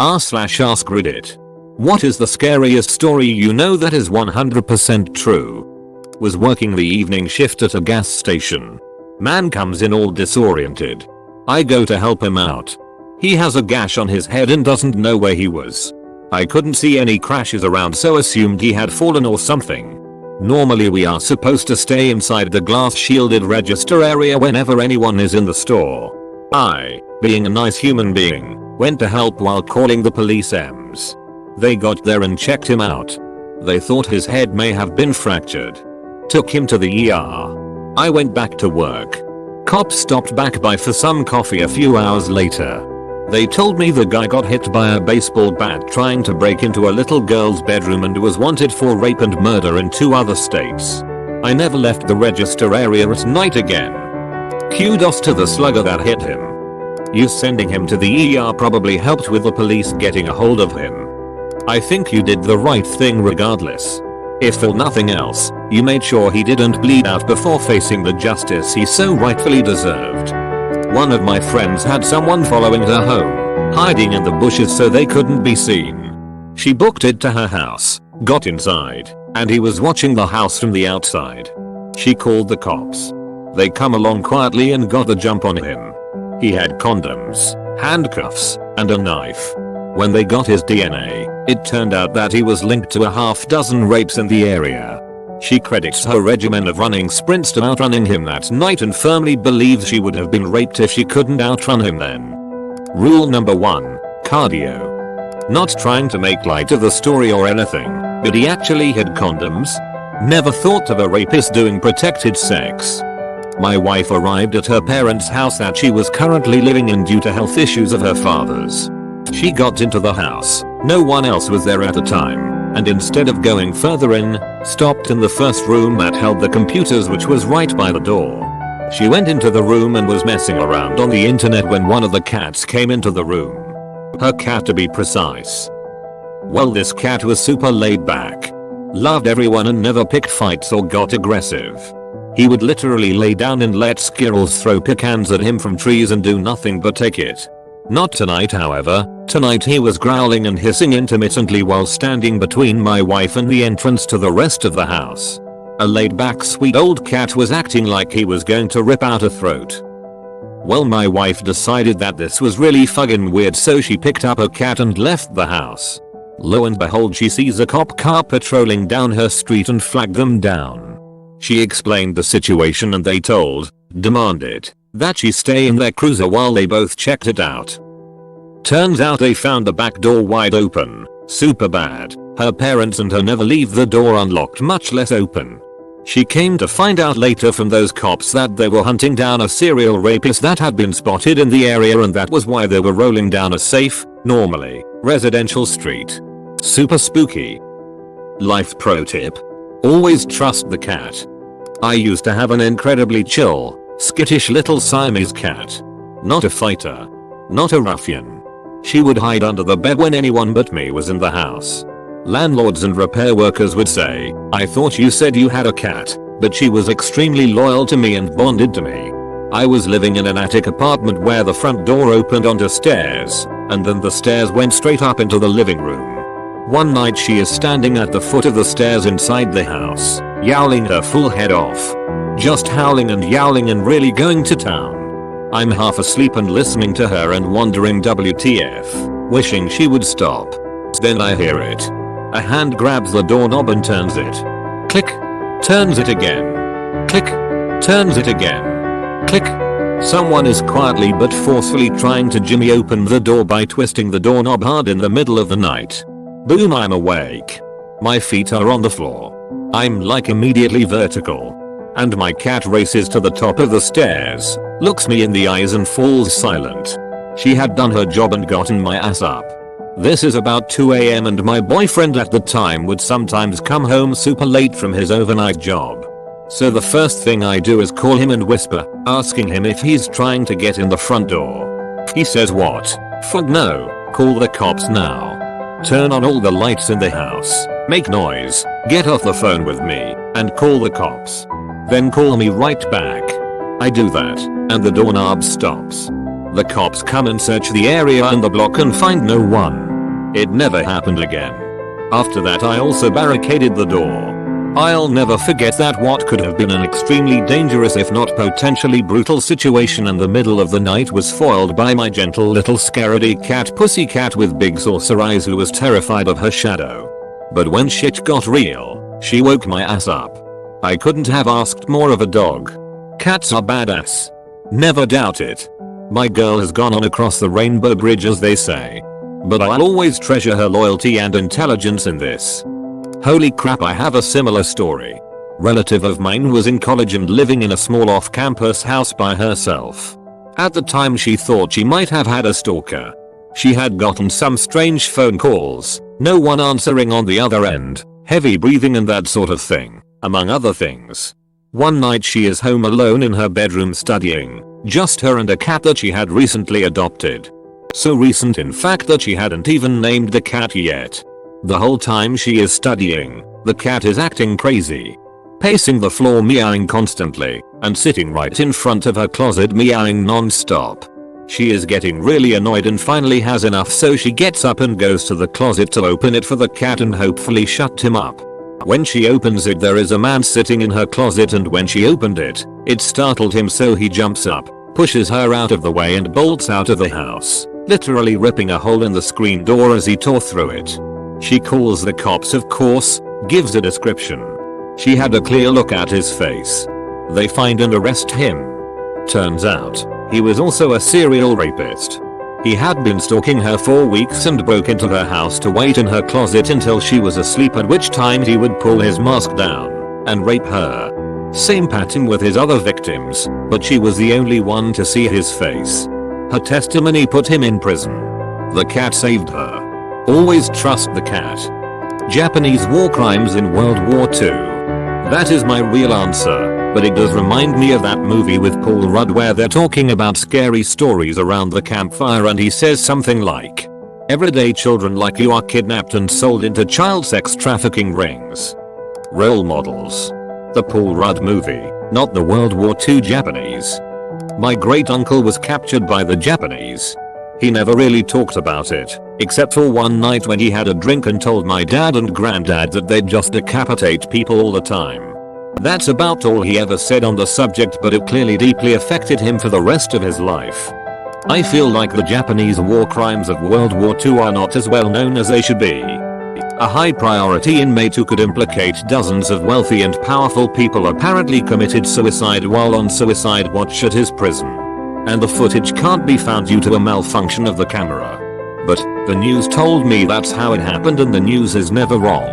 r/askreddit. What is the scariest story you know that is 100% true? Was working the evening shift at a gas station. Man comes in all disoriented. I go to help him out. He has a gash on his head and doesn't know where he was. I couldn't see any crashes around, so assumed he had fallen or something. Normally we are supposed to stay inside the glass shielded register area whenever anyone is in the store. I, being a nice human being, went to help while calling the police EMS. They got there and checked him out. They thought his head may have been fractured. Took him to the ER. I went back to work. Cops stopped back by for some coffee a few hours later. They told me the guy got hit by a baseball bat trying to break into a little girl's bedroom and was wanted for rape and murder in 2 other states. I never left the register area at night again. Kudos to the slugger that hit him. You sending him to the ER probably helped with the police getting a hold of him. I think you did the right thing regardless. If for nothing else, you made sure he didn't bleed out before facing the justice he so rightfully deserved. One of my friends had someone following her home, hiding in the bushes so they couldn't be seen. She booked it to her house, got inside, and he was watching the house from the outside. She called the cops. They come along quietly and got the jump on him. He had condoms, handcuffs, and a knife. When they got his DNA, it turned out that he was linked to a half-dozen rapes in the area. She credits her regimen of running sprints to outrunning him that night and firmly believes she would have been raped if she couldn't outrun him then. Rule number 1. Cardio. Not trying to make light of the story or anything, but he actually had condoms. Never thought of a rapist doing protected sex. My wife arrived at her parents' house that she was currently living in due to health issues of her father's. She got into the house, no one else was there at the time, and instead of going further in, stopped in the first room that held the computers, which was right by the door. She went into the room and was messing around on the internet when one of the cats came into the room. Her cat, to be precise. Well, this cat was super laid back. Loved everyone and never picked fights or got aggressive. He would literally lay down and let squirrels throw pecans at him from trees and do nothing but take it. Not tonight, however. Tonight he was growling and hissing intermittently while standing between my wife and the entrance to the rest of the house. A laid back sweet old cat was acting like he was going to rip out a throat. Well, my wife decided that this was really fucking weird, so she picked up her cat and left the house. Lo and behold, she sees a cop car patrolling down her street and flagged them down. She explained the situation and they demanded that she stay in their cruiser while they both checked it out. Turns out they found the back door wide open, super bad. Her parents and her never leave the door unlocked, much less open. She came to find out later from those cops that they were hunting down a serial rapist that had been spotted in the area, and that was why they were rolling down a safe, normally residential street. Super spooky. Life pro tip. Always trust the cat. I used to have an incredibly chill, skittish little Siamese cat. Not a fighter. Not a ruffian. She would hide under the bed when anyone but me was in the house. Landlords and repair workers would say, "I thought you said you had a cat," but she was extremely loyal to me and bonded to me. I was living in an attic apartment where the front door opened onto stairs, and then the stairs went straight up into the living room. One night she is standing at the foot of the stairs inside the house, yowling her full head off. Just howling and yowling and really going to town. I'm half asleep and listening to her and wondering WTF, wishing she would stop. Then I hear it. A hand grabs the doorknob and turns it. Click. Turns it again. Click. Turns it again. Click. Someone is quietly but forcefully trying to jimmy open the door by twisting the doorknob hard in the middle of the night. Boom, I'm awake. My feet are on the floor. I'm like immediately vertical. And my cat races to the top of the stairs, looks me in the eyes and falls silent. She had done her job and gotten my ass up. This is about 2 AM and my boyfriend at the time would sometimes come home super late from his overnight job. So the first thing I do is call him and whisper, asking him if he's trying to get in the front door. He says, "What? Fuck no, call the cops now. Turn on all the lights in the house, make noise, get off the phone with me, and call the cops. Then call me right back." I do that, and the doorknob stops. The cops come and search the area and the block and find no one. It never happened again. After that I also barricaded the door. I'll never forget that what could have been an extremely dangerous if not potentially brutal situation in the middle of the night was foiled by my gentle little scaredy cat pussycat with big saucer eyes who was terrified of her shadow. But when shit got real, she woke my ass up. I couldn't have asked more of a dog. Cats are badass. Never doubt it. My girl has gone on across the rainbow bridge as they say. But I'll always treasure her loyalty and intelligence in this. Holy crap, I have a similar story. Relative of mine was in college and living in a small off-campus house by herself. At the time she thought she might have had a stalker. She had gotten some strange phone calls, no one answering on the other end, heavy breathing and that sort of thing, among other things. One night she is home alone in her bedroom studying, just her and a cat that she had recently adopted. So recent in fact that she hadn't even named the cat yet. The whole time she is studying, the cat is acting crazy. Pacing the floor meowing constantly, and sitting right in front of her closet meowing non-stop. She is getting really annoyed and finally has enough, so she gets up and goes to the closet to open it for the cat and hopefully shut him up. When she opens it there is a man sitting in her closet, and when she opened it, it startled him, so he jumps up, pushes her out of the way and bolts out of the house, literally ripping a hole in the screen door as he tore through it. She calls the cops, of course, gives a description. She had a clear look at his face. They find and arrest him. Turns out, he was also a serial rapist. He had been stalking her for weeks and broke into her house to wait in her closet until she was asleep, at which time he would pull his mask down and rape her. Same pattern with his other victims, but she was the only one to see his face. Her testimony put him in prison. The cat saved her. Always trust the cat. Japanese war crimes in World War II. That is my real answer, but it does remind me of that movie with Paul Rudd where they're talking about scary stories around the campfire and he says something like, "Everyday children like you are kidnapped and sold into child sex trafficking rings." Role models. The Paul Rudd movie, not the World War II Japanese. My great uncle was captured by the Japanese. He never really talked about it, except for one night when he had a drink and told my dad and granddad that they'd just decapitate people all the time. That's about all he ever said on the subject, but it clearly deeply affected him for the rest of his life. I feel like the Japanese war crimes of World War II are not as well known as they should be. A high priority inmate who could implicate dozens of wealthy and powerful people apparently committed suicide while on suicide watch at his prison. And the footage can't be found due to a malfunction of the camera. But the news told me that's how it happened, and the news is never wrong.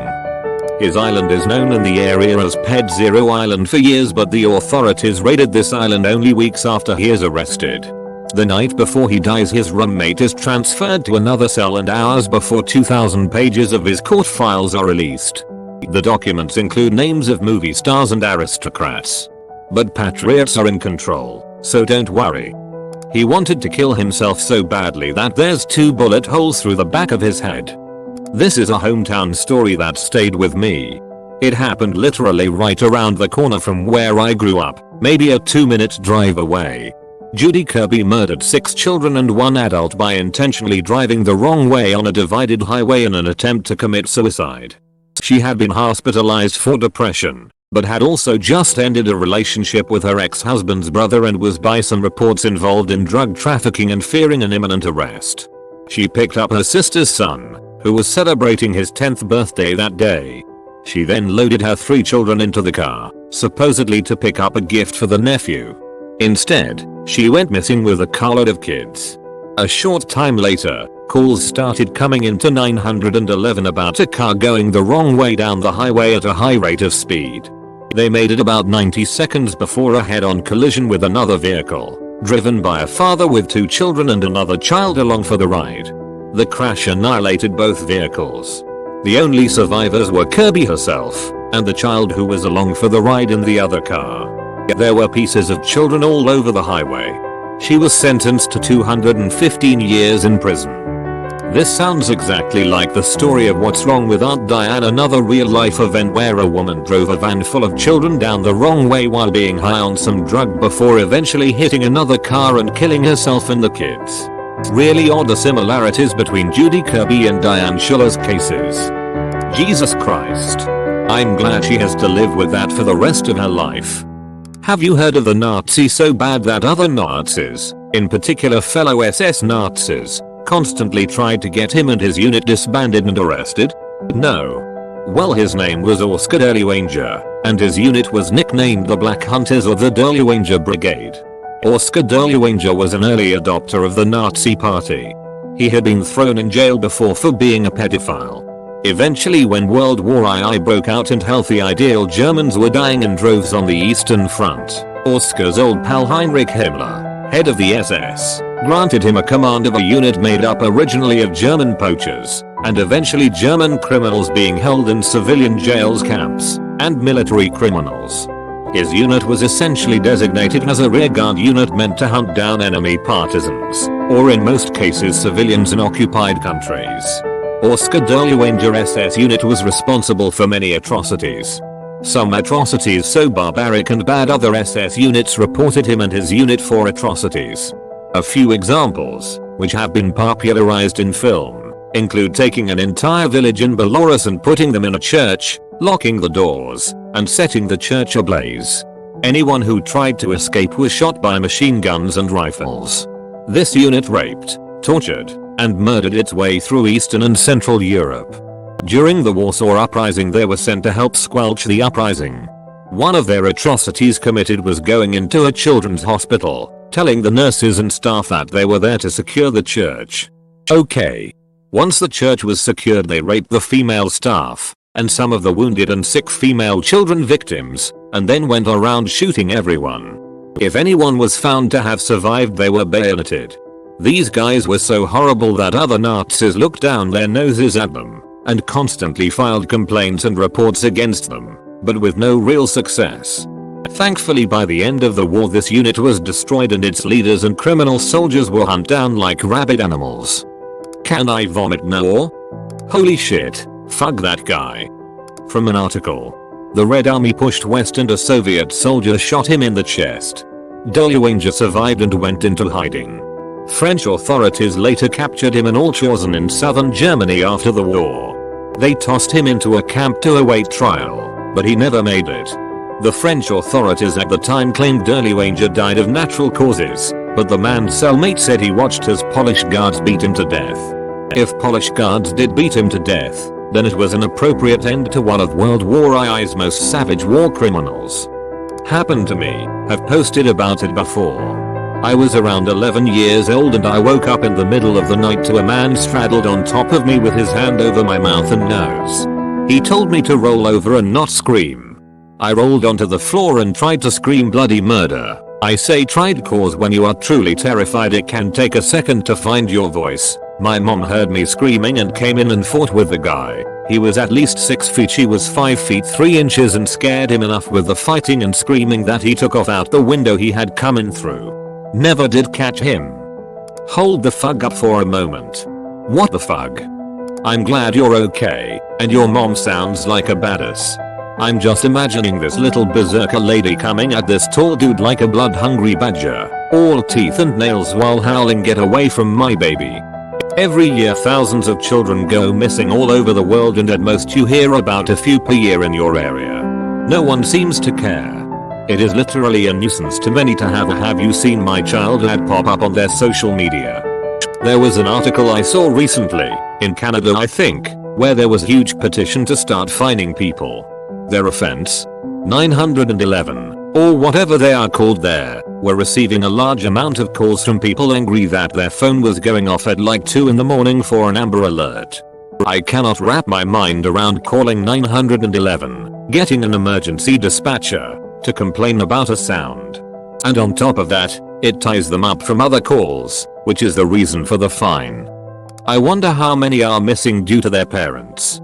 His island is known in the area as Ped Zero Island for years, but the authorities raided this island only weeks after he is arrested. The night before he dies, his roommate is transferred to another cell, and hours before 2,000 pages of his court files are released. The documents include names of movie stars and aristocrats. But patriots are in control, so don't worry. He wanted to kill himself so badly that there's 2 bullet holes through the back of his head. This is a hometown story that stayed with me. It happened literally right around the corner from where I grew up, maybe a 2-minute drive away. Judy Kirby murdered 6 children and 1 adult by intentionally driving the wrong way on a divided highway in an attempt to commit suicide. She had been hospitalized for depression, but had also just ended a relationship with her ex-husband's brother and was by some reports involved in drug trafficking and fearing an imminent arrest. She picked up her sister's son, who was celebrating his 10th birthday that day. She then loaded her 3 children into the car, supposedly to pick up a gift for the nephew. Instead, she went missing with a carload of kids. A short time later, calls started coming into 911 about a car going the wrong way down the highway at a high rate of speed. They made it about 90 seconds before a head-on collision with another vehicle, driven by a father with 2 children and another child along for the ride. The crash annihilated both vehicles. The only survivors were Kirby herself, and the child who was along for the ride in the other car. There were pieces of children all over the highway. She was sentenced to 215 years in prison. This sounds exactly like the story of What's Wrong with Aunt Diane, another real-life event where a woman drove a van full of children down the wrong way while being high on some drug before eventually hitting another car and killing herself and the kids. Really odd the similarities between Judy Kirby and Diane Schuller's cases. Jesus Christ. I'm glad she has to live with that for the rest of her life. Have you heard of the Nazi so bad that other Nazis, in particular fellow SS Nazis, constantly tried to get him and his unit disbanded and arrested? No. Well, his name was Oskar Dirlewanger, and his unit was nicknamed the Black Hunters or the Dirlewanger Brigade. Oskar Dirlewanger was an early adopter of the Nazi Party. He had been thrown in jail before for being a pedophile. Eventually, when World War II broke out and healthy ideal Germans were dying in droves on the Eastern Front, Oskar's old pal Heinrich Himmler, head of the SS, granted him a command of a unit made up originally of German poachers, and eventually German criminals being held in civilian jails camps, and military criminals. His unit was essentially designated as a rearguard unit meant to hunt down enemy partisans, or in most cases civilians in occupied countries. Oskar Dirlewanger SS unit was responsible for many atrocities. Some atrocities so barbaric and bad other SS units reported him and his unit for atrocities. A few examples, which have been popularized in film, include taking an entire village in Belarus and putting them in a church, locking the doors, and setting the church ablaze. Anyone who tried to escape was shot by machine guns and rifles. This unit raped, tortured, and murdered its way through Eastern and Central Europe. During the Warsaw Uprising they were sent to help squelch the uprising. One of their atrocities committed was going into a children's hospital, telling the nurses and staff that they were there to secure the church. Okay. Once the church was secured they raped the female staff, and some of the wounded and sick female children victims, and then went around shooting everyone. If anyone was found to have survived they were bayoneted. These guys were so horrible that other Nazis looked down their noses at them, and constantly filed complaints and reports against them, but with no real success. Thankfully by the end of the war this unit was destroyed and its leaders and criminal soldiers were hunted down like rabid animals. Can I vomit now? Holy shit, fuck that guy. From an article. The Red Army pushed west and a Soviet soldier shot him in the chest. Dirlewanger survived and went into hiding. French authorities later captured him in Altshausen in southern Germany after the war. They tossed him into a camp to await trial, but he never made it. The French authorities at the time claimed Dirlewanger died of natural causes, but the man's cellmate said he watched as Polish guards beat him to death. If Polish guards did beat him to death, then it was an appropriate end to one of World War I's most savage war criminals. Happened to me, have posted about it before. I was around 11 years old and I woke up in the middle of the night to a man straddled on top of me with his hand over my mouth and nose. He told me to roll over and not scream. I rolled onto the floor and tried to scream bloody murder. I say tried cause when you are truly terrified it can take a second to find your voice. My mom heard me screaming and came in and fought with the guy. He was at least 6 feet, she was 5 feet 3 inches and scared him enough with the fighting and screaming that he took off out the window he had come in through. Never did catch him. Hold the fug up for a moment. What the fug? I'm glad you're okay, and your mom sounds like a badass. I'm just imagining this little berserker lady coming at this tall dude like a blood-hungry badger, all teeth and nails while howling, "Get away from my baby." Every year thousands of children go missing all over the world and at most you hear about a few per year in your area. No one seems to care. It is literally a nuisance to many to have a "have you seen my child" ad pop up on their social media. There was an article I saw recently, in Canada I think, where there was a huge petition to start fining people. Their offense? 911, or whatever they are called there, were receiving a large amount of calls from people angry that their phone was going off at like 2 in the morning for an Amber Alert. I cannot wrap my mind around calling 911, getting an emergency dispatcher, to complain about a sound. And on top of that, it ties them up from other calls, which is the reason for the fine. I wonder how many are missing due to their parents.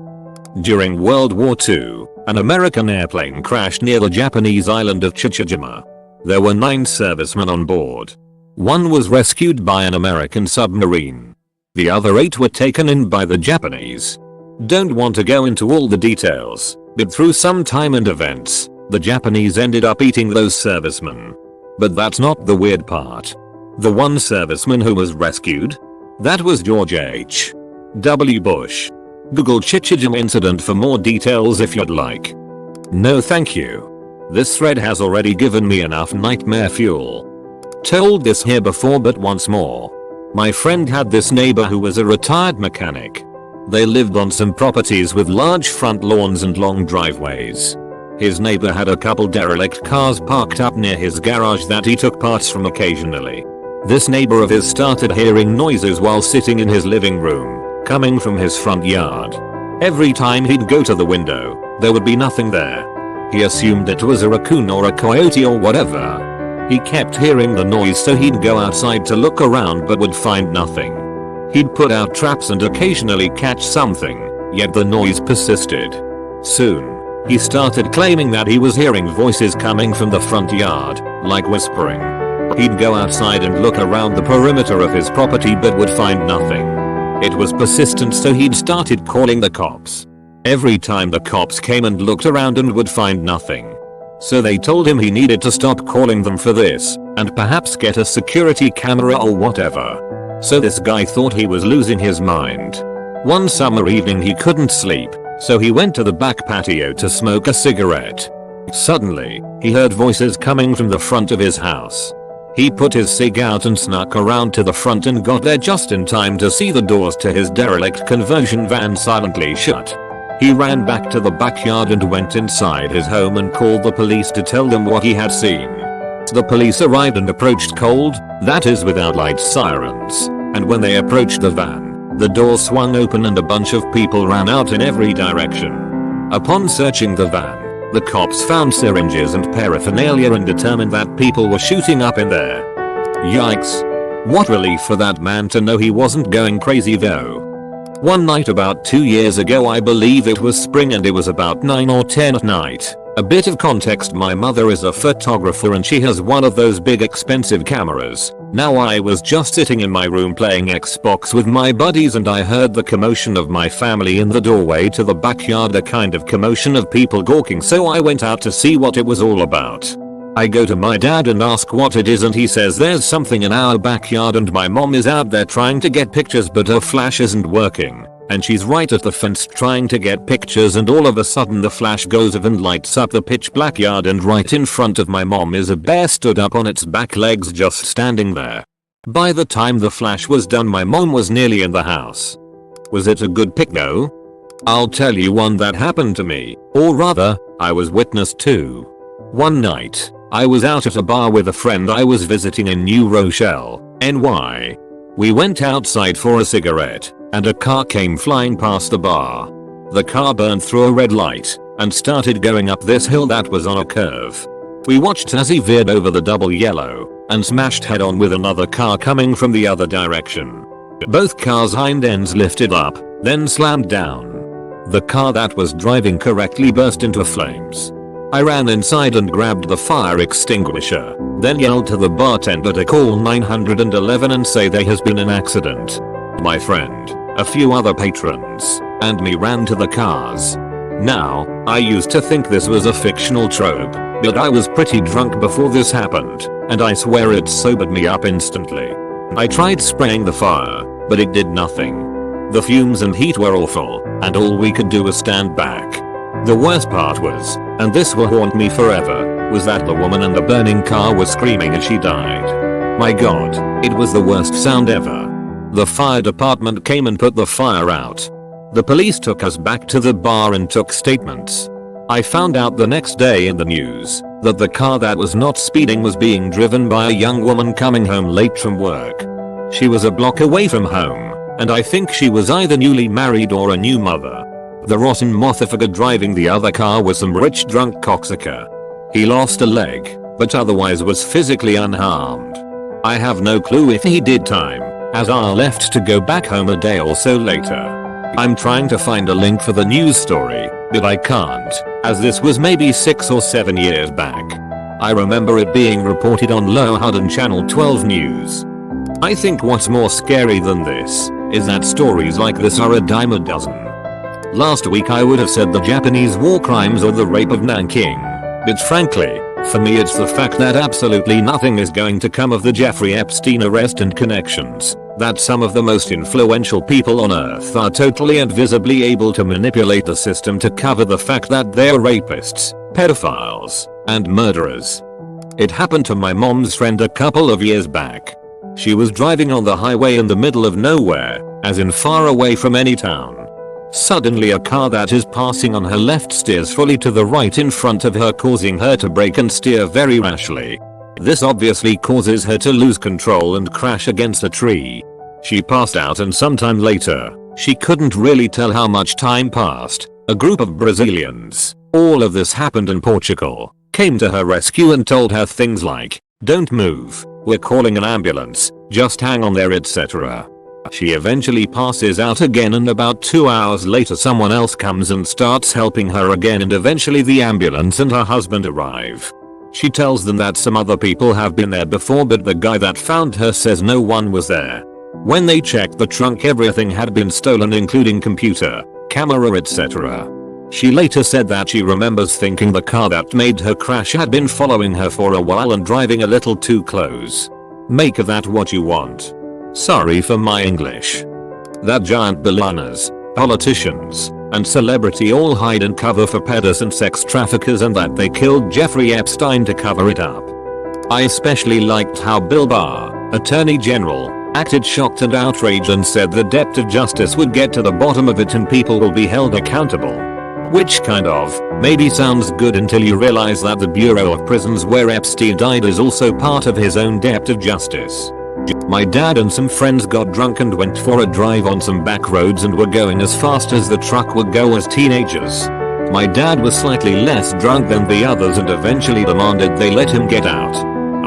During World War II, an American airplane crashed near the Japanese island of Chichijima. There were 9 servicemen on board. 1 was rescued by an American submarine. The other 8 were taken in by the Japanese. Don't want to go into all the details, but through some time and events, the Japanese ended up eating those servicemen. But that's not the weird part. The one serviceman who was rescued? That was George H. W. Bush. Google Chichijam incident for more details if you'd like. No thank you. This thread has already given me enough nightmare fuel. Told this here before but once more. My friend had this neighbor who was a retired mechanic. They lived on some properties with large front lawns and long driveways. His neighbor had a couple derelict cars parked up near his garage that he took parts from occasionally. This neighbor of his started hearing noises while sitting in his living room, coming from his front yard. Every time he'd go to the window, there would be nothing there. He assumed it was a raccoon or a coyote or whatever. He kept hearing the noise, so he'd go outside to look around but would find nothing. He'd put out traps and occasionally catch something, yet the noise persisted. Soon, he started claiming that he was hearing voices coming from the front yard, like whispering. He'd go outside and look around the perimeter of his property but would find nothing. It was persistent, so he'd started calling the cops. Every time the cops came and looked around and would find nothing. So they told him he needed to stop calling them for this, and perhaps get a security camera or whatever. So this guy thought he was losing his mind. One summer evening he couldn't sleep, so he went to the back patio to smoke a cigarette. Suddenly, he heard voices coming from the front of his house. He put his cig out and snuck around to the front and got there just in time to see the doors to his derelict conversion van silently shut. He ran back to the backyard and went inside his home and called the police to tell them what he had seen. The police arrived and approached cold, that is without light sirens, and when they approached the van, the door swung open and a bunch of people ran out in every direction. Upon searching the van, the cops found syringes and paraphernalia and determined that people were shooting up in there. Yikes. What relief for that man to know he wasn't going crazy though. One night about 2 years ago, I believe it was spring and it was about 9 or 10 at night. A bit of context: my mother is a photographer and she has one of those big expensive cameras. Now I was just sitting in my room playing Xbox with my buddies and I heard the commotion of my family in the doorway to the backyard, a kind of commotion of people gawking, so I went out to see what it was all about. I go to my dad and ask what it is and he says there's something in our backyard and my mom is out there trying to get pictures but her flash isn't working. And she's right at the fence trying to get pictures, and all of a sudden the flash goes off and lights up the pitch black yard, and right in front of my mom is a bear stood up on its back legs just standing there. By the time the flash was done, my mom was nearly in the house. Was it a good pic though? I'll tell you one that happened to me, or rather, I was witness to. One night, I was out at a bar with a friend I was visiting in New Rochelle, NY. We went outside for a cigarette, and a car came flying past the bar. The car burned through a red light and started going up this hill that was on a curve. We watched as he veered over the double yellow and smashed head on with another car coming from the other direction. Both cars' hind ends lifted up, then slammed down. The car that was driving correctly burst into flames. I ran inside and grabbed the fire extinguisher, then yelled to the bartender to call 911 and say there has been an accident. My friend, a few other patrons, and me ran to the cars. Now, I used to think this was a fictional trope, but I was pretty drunk before this happened, and I swear it sobered me up instantly. I tried spraying the fire, but it did nothing. The fumes and heat were awful, and all we could do was stand back. The worst part was, and this will haunt me forever, was that the woman in the burning car was screaming as she died. My god, it was the worst sound ever. The fire department came and put the fire out. The police took us back to the bar and took statements. I found out the next day in the news that the car that was not speeding was being driven by a young woman coming home late from work. She was a block away from home, and I think she was either newly married or a new mother. The rotten motherfucker driving the other car was some rich drunk cocksucker. He lost a leg, but otherwise was physically unharmed. I have no clue if he did time, as I left to go back home a day or so later. I'm trying to find a link for the news story, but I can't, as this was maybe 6 or 7 years back. I remember it being reported on Low HUD and Channel 12 News. I think what's more scary than this is that stories like this are a dime a dozen. Last week I would have said the Japanese war crimes or the rape of Nanking, but frankly, For me it's the fact that absolutely nothing is going to come of the Jeffrey Epstein arrest and connections, that some of the most influential people on earth are totally and visibly able to manipulate the system to cover the fact that they're rapists, pedophiles, and murderers. It happened to my mom's friend a couple of years back. She was driving on the highway in the middle of nowhere, as in far away from any town. Suddenly a car that is passing on her left steers fully to the right in front of her, causing her to brake and steer very rashly. This obviously causes her to lose control and crash against a tree. She passed out, and sometime later, she couldn't really tell how much time passed, a group of Brazilians, all of this happened in Portugal, came to her rescue and told her things like, "Don't move, we're calling an ambulance, just hang on there," etc. She eventually passes out again, and about 2 hours later someone else comes and starts helping her again, and eventually the ambulance and her husband arrive. She tells them that some other people have been there before, but the guy that found her says no one was there. When they checked the trunk, everything had been stolen, including computer, camera, etc. She later said that she remembers thinking the car that made her crash had been following her for a while and driving a little too close. Make of that what you want. Sorry for my English. That giant billionaires, politicians, and celebrity all hide and cover for pedos and sex traffickers, and that they killed Jeffrey Epstein to cover it up. I especially liked how Bill Barr, Attorney General, acted shocked and outraged and said the depth of justice would get to the bottom of it and people will be held accountable. Which kind of, maybe sounds good until you realize that the Bureau of Prisons where Epstein died is also part of his own depth of justice. My dad and some friends got drunk and went for a drive on some back roads and were going as fast as the truck would go as teenagers. My dad was slightly less drunk than the others and eventually demanded they let him get out.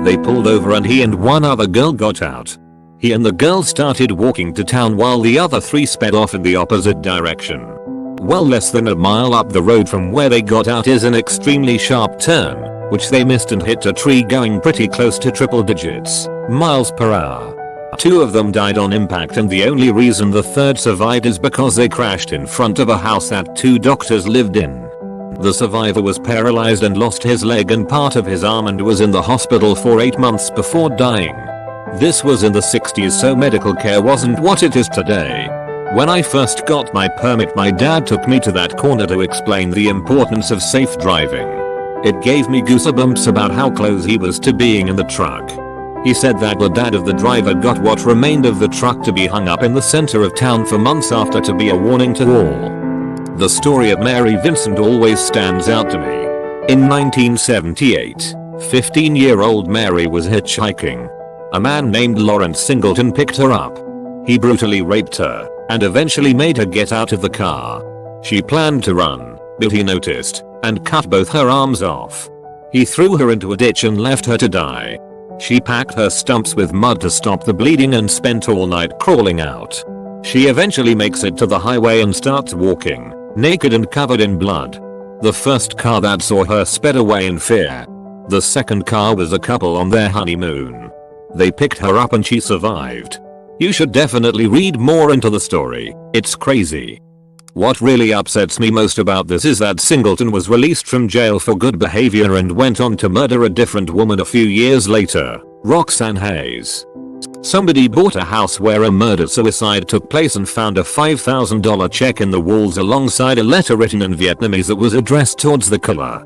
They pulled over and he and one other girl got out. He and the girl started walking to town while the other three sped off in the opposite direction. Well, less than a mile up the road from where they got out is an extremely sharp turn, which they missed and hit a tree going pretty close to triple digits miles per hour. 2 of them died on impact, and the only reason the third survived is because they crashed in front of a house that 2 doctors lived in. The survivor was paralyzed and lost his leg and part of his arm and was in the hospital for 8 months before dying. This was in the 60s, so medical care wasn't what it is today. When I first got my permit, my dad took me to that corner to explain the importance of safe driving. It gave me goosebumps about how close he was to being in the truck. He said that the dad of the driver got what remained of the truck to be hung up in the center of town for months after, to be a warning to all. The story of Mary Vincent always stands out to me. In 1978, 15-year-old Mary was hitchhiking. A man named Lawrence Singleton picked her up. He brutally raped her and eventually made her get out of the car. She planned to run, but he noticed and cut both her arms off. He threw her into a ditch and left her to die. She packed her stumps with mud to stop the bleeding and spent all night crawling out. She eventually makes it to the highway and starts walking, naked and covered in blood. The first car that saw her sped away in fear. The second car was a couple on their honeymoon. They picked her up and she survived. You should definitely read more into the story, it's crazy. What really upsets me most about this is that Singleton was released from jail for good behavior and went on to murder a different woman a few years later, Roxanne Hayes. Somebody bought a house where a murder-suicide took place and found a $5,000 check in the walls alongside a letter written in Vietnamese that was addressed towards the killer.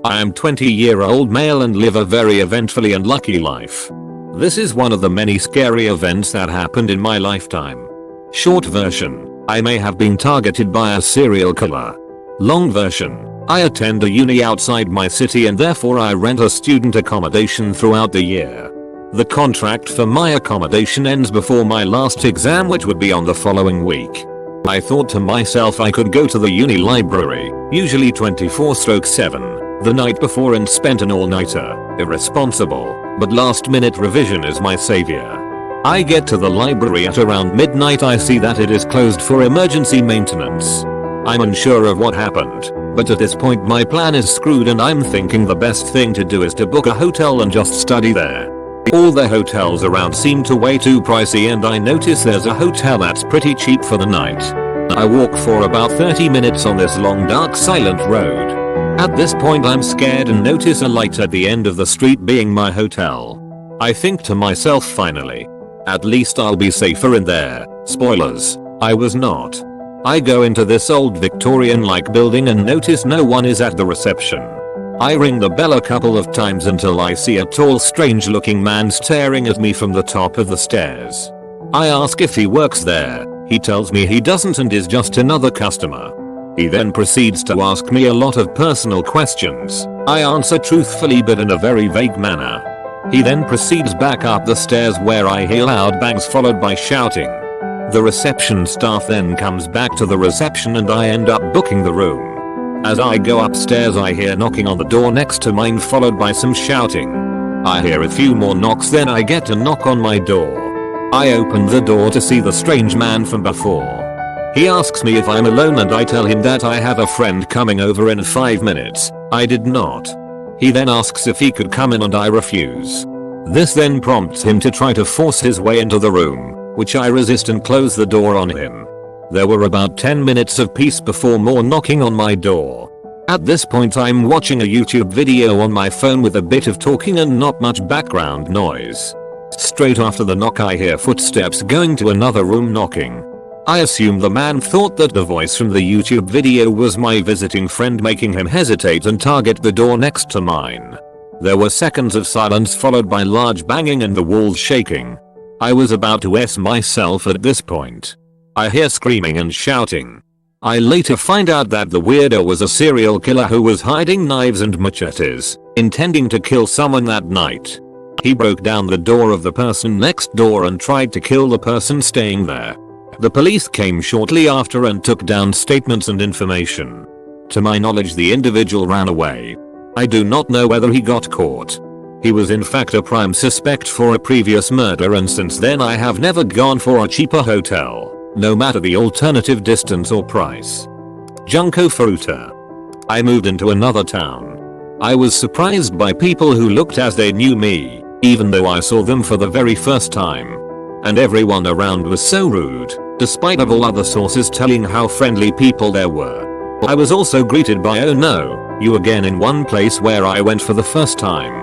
I am 20-year-old male and live a very eventful and lucky life. This is one of the many scary events that happened in my lifetime. Short version, I may have been targeted by a serial killer. Long version, I attend a uni outside my city and therefore I rent a student accommodation throughout the year. The contract for my accommodation ends before my last exam, which would be on the following week. I thought to myself I could go to the uni library, usually 24/7, the night before and spend an all-nighter. Irresponsible, but last-minute revision is my savior. I get to the library at around midnight. I see that it is closed for emergency maintenance. I'm unsure of what happened, but at this point my plan is screwed and I'm thinking the best thing to do is to book a hotel and just study there. All the hotels around seem to way too pricey and I notice there's a hotel that's pretty cheap for the night. I walk for about 30 minutes on this long dark silent road. At this point I'm scared and notice a light at the end of the street being my hotel. I think to myself, finally. At least I'll be safer in there. Spoilers, I was not. I go into this old Victorian-like building and notice no one is at the reception. I ring the bell a couple of times until I see a tall, strange-looking man staring at me from the top of the stairs. I ask if he works there. He tells me he doesn't and is just another customer. He then proceeds to ask me a lot of personal questions. I answer truthfully but in a very vague manner. He then proceeds back up the stairs where I hear loud bangs followed by shouting. The reception staff then comes back to the reception and I end up booking the room. As I go upstairs I hear knocking on the door next to mine followed by some shouting. I hear a few more knocks, then I get a knock on my door. I open the door to see the strange man from before. He asks me if I'm alone and I tell him that I have a friend coming over in 5 minutes. I did not. He then asks if he could come in and I refuse. This then prompts him to try to force his way into the room, which I resist and close the door on him. There were about 10 minutes of peace before more knocking on my door. At this point I'm watching a YouTube video on my phone with a bit of talking and not much background noise. Straight after the knock I hear footsteps going to another room knocking. I assume the man thought that the voice from the YouTube video was my visiting friend, making him hesitate and target the door next to mine. There were seconds of silence followed by large banging and the walls shaking. I was about to S myself at this point. I hear screaming and shouting. I later find out that the weirdo was a serial killer who was hiding knives and machetes, intending to kill someone that night. He broke down the door of the person next door and tried to kill the person staying there. The police came shortly after and took down statements and information. To my knowledge the individual ran away. I do not know whether he got caught. He was in fact a prime suspect for a previous murder, and since then I have never gone for a cheaper hotel, no matter the alternative distance or price. Junko Furuta. I moved into another town. I was surprised by people who looked as they knew me, even though I saw them for the very first time. And everyone around was so rude, despite of all other sources telling how friendly people there were. I was also greeted by "Oh no, you again" in one place where I went for the first time.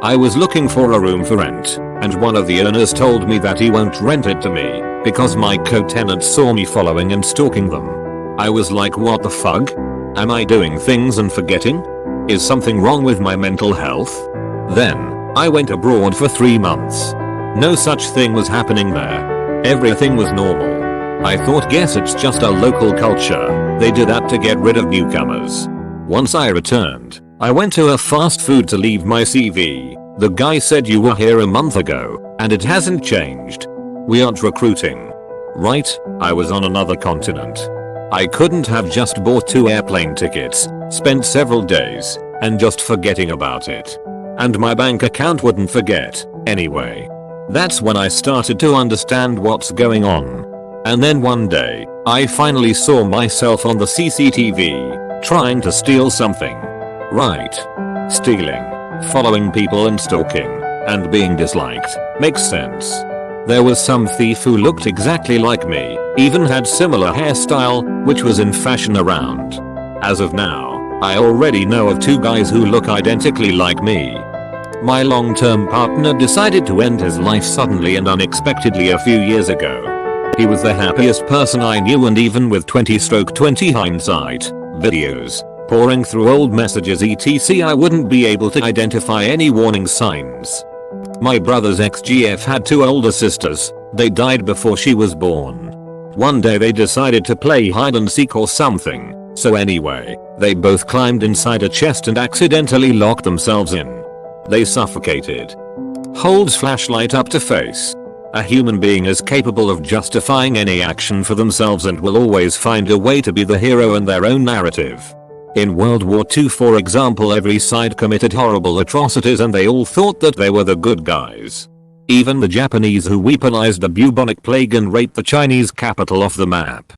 I was looking for a room for rent, and one of the owners told me that he won't rent it to me, because my co-tenants saw me following and stalking them. I was like, what the fuck? Am I doing things and forgetting? Is something wrong with my mental health? Then, I went abroad for 3 months. No such thing was happening there. Everything was normal. I thought, guess it's just a local culture, they do that to get rid of newcomers. Once I returned, I went to a fast food to leave my CV. The guy said, "You were here a month ago, and it hasn't changed. We aren't recruiting." Right, I was on another continent. I couldn't have just bought 2 airplane tickets, spent several days, and just forgetting about it. And my bank account wouldn't forget, anyway. That's when I started to understand what's going on. And then one day, I finally saw myself on the CCTV, trying to steal something. Right. Stealing, following people and stalking, and being disliked, makes sense. There was some thief who looked exactly like me, even had similar hairstyle, which was in fashion around. As of now, I already know of 2 guys who look identically like me. My long-term partner decided to end his life suddenly and unexpectedly a few years ago. He was the happiest person I knew, and even with 20/20 hindsight videos pouring through old messages etc, I wouldn't be able to identify any warning signs. My brother's ex-GF had 2 older sisters. They died before she was born. One day they decided to play hide and seek or something. So anyway, they both climbed inside a chest and accidentally locked themselves in. They suffocated. Holds flashlight up to face. A human being is capable of justifying any action for themselves and will always find a way to be the hero in their own narrative. In World War II, for example, every side committed horrible atrocities and they all thought that they were the good guys. Even the Japanese, who weaponized the bubonic plague and raped the Chinese capital off the map.